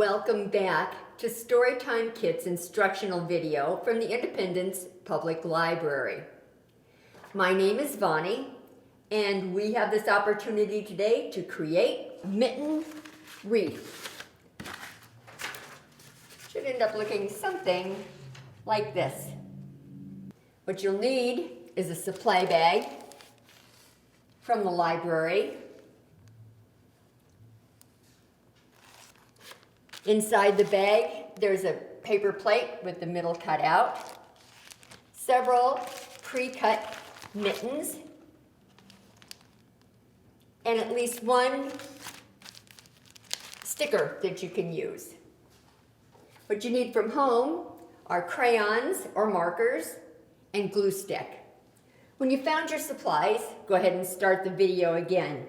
Welcome back to Storytime Kids instructional video from the Independence Public Library. My name is Vonnie, and we have this opportunity today to create Mitten Wreath. Should end up looking something like this. What you'll need is a supply bag from the library. Inside the bag, there's a paper plate with the middle cut out, several pre-cut mittens, and at least one sticker that you can use. What you need from home are crayons or markers and glue stick. When you found your supplies, go ahead and start the video again.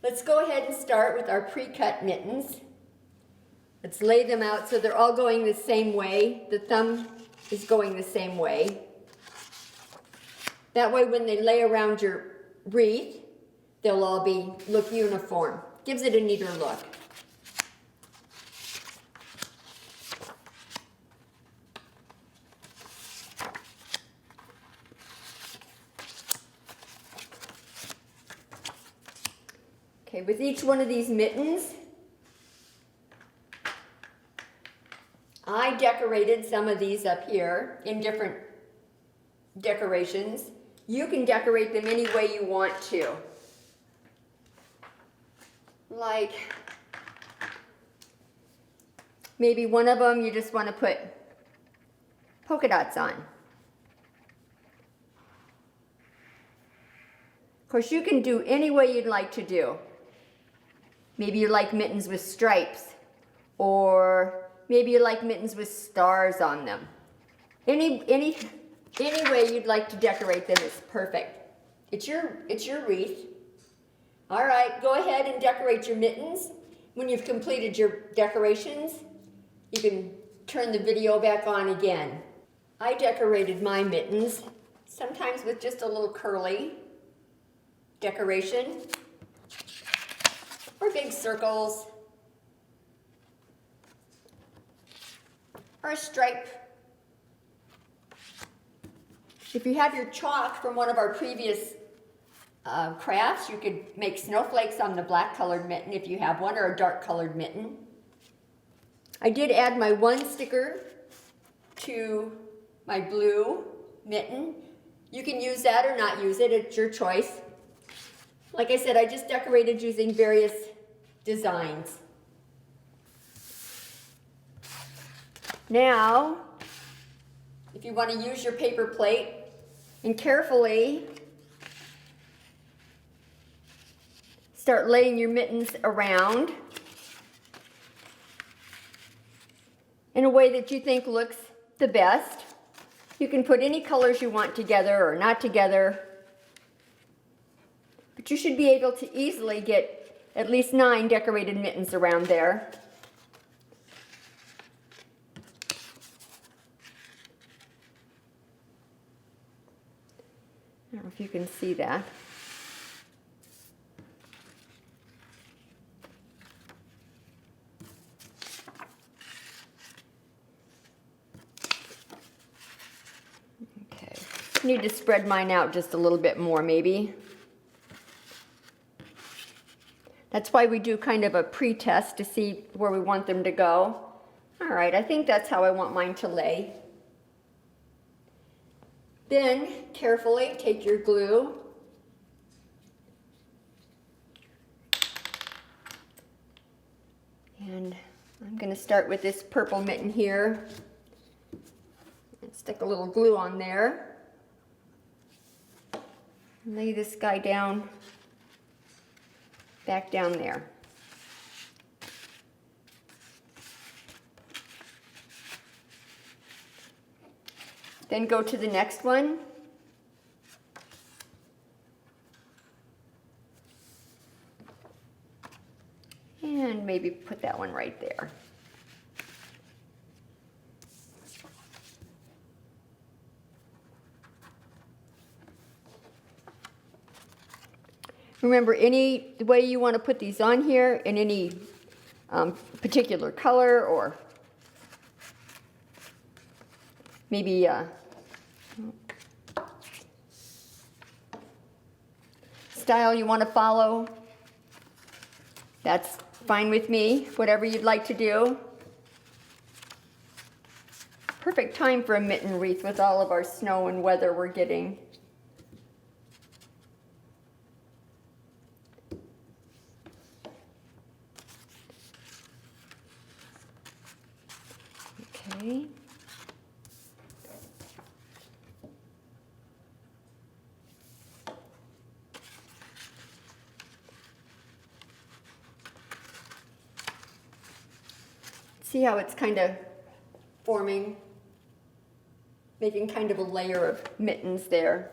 Let's go ahead and start with our pre-cut mittens. Let's lay them out so they're all going the same way. The thumb is going the same way. That way when they lay around your wreath, they'll all look uniform. Gives it a neater look. Okay, with each one of these mittens, I decorated some of these up here in different decorations. You can decorate them any way you want to. Like, maybe one of them you just want to put polka dots on. Of course, you can do any way you'd like to do. Maybe you like mittens with stripes, or maybe you like mittens with stars on them. Any way you'd like to decorate them is perfect. It's your wreath. All right, go ahead and decorate your mittens. When you've completed your decorations, you can turn the video back on again. I decorated my mittens, sometimes with just a little curly decoration, or big circles, or a stripe. If you have your chalk from one of our previous crafts, you could make snowflakes on the black colored mitten if you have one, or a dark colored mitten. I did add my one sticker to my blue mitten. You can use that or not use it, it's your choice. Like I said, I just decorated using various designs. Now, if you want to use your paper plate and carefully start laying your mittens around in a way that you think looks the best. You can put any colors you want together or not together, but you should be able to easily get at least 9 decorated mittens around there. I don't know if you can see that. Okay, I need to spread mine out just a little bit more maybe. That's why we do kind of a pre-test to see where we want them to go. All right, I think that's how I want mine to lay. Then, carefully take your glue and I'm going to start with this purple mitten here and stick a little glue on there. Lay this guy down, back down there. Then go to the next one. And maybe put that one right there. Remember, any way you want to put these on here, and any particular color or maybe style you want to follow, that's fine with me. Whatever you'd like to do. Perfect time for a mitten wreath with all of our snow and weather we're getting. Okay. See how it's kind of forming, making kind of a layer of mittens there.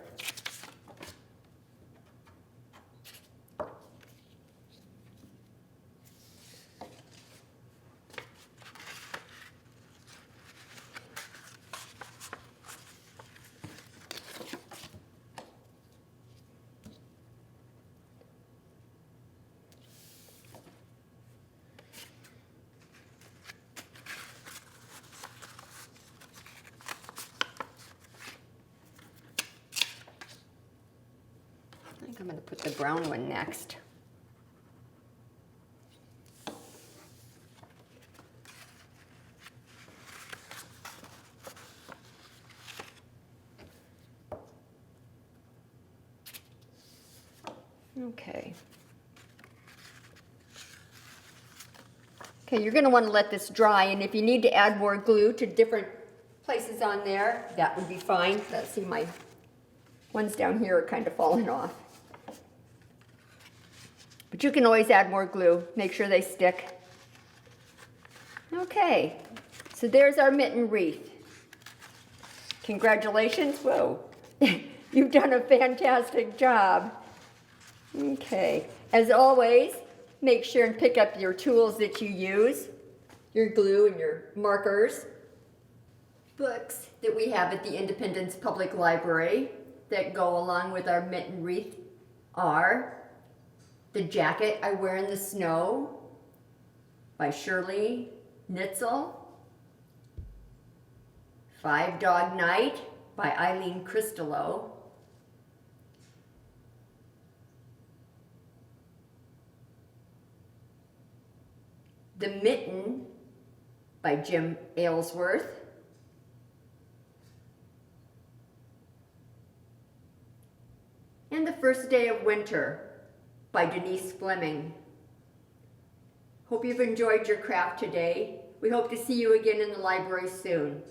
I think I'm going to put the brown one next. Okay. Okay, you're going to want to let this dry, and if you need to add more glue to different places on there, that would be fine. Let's see, my ones down here are kind of falling off. But you can always add more glue. Make sure they stick. Okay, so there's our mitten wreath. Congratulations. Whoa, you've done a fantastic job. Okay, as always, make sure and pick up your tools that you use, your glue and your markers. Books that we have at the Independence Public Library that go along with our mitten wreath are The Jacket I Wear in the Snow by Shirley Nitzel, Five Dog Night by Eileen Cristello, The Mitten by Jim Aylesworth, and The First Day of Winter by Denise Fleming. Hope you've enjoyed your craft today. We hope to see you again in the library soon.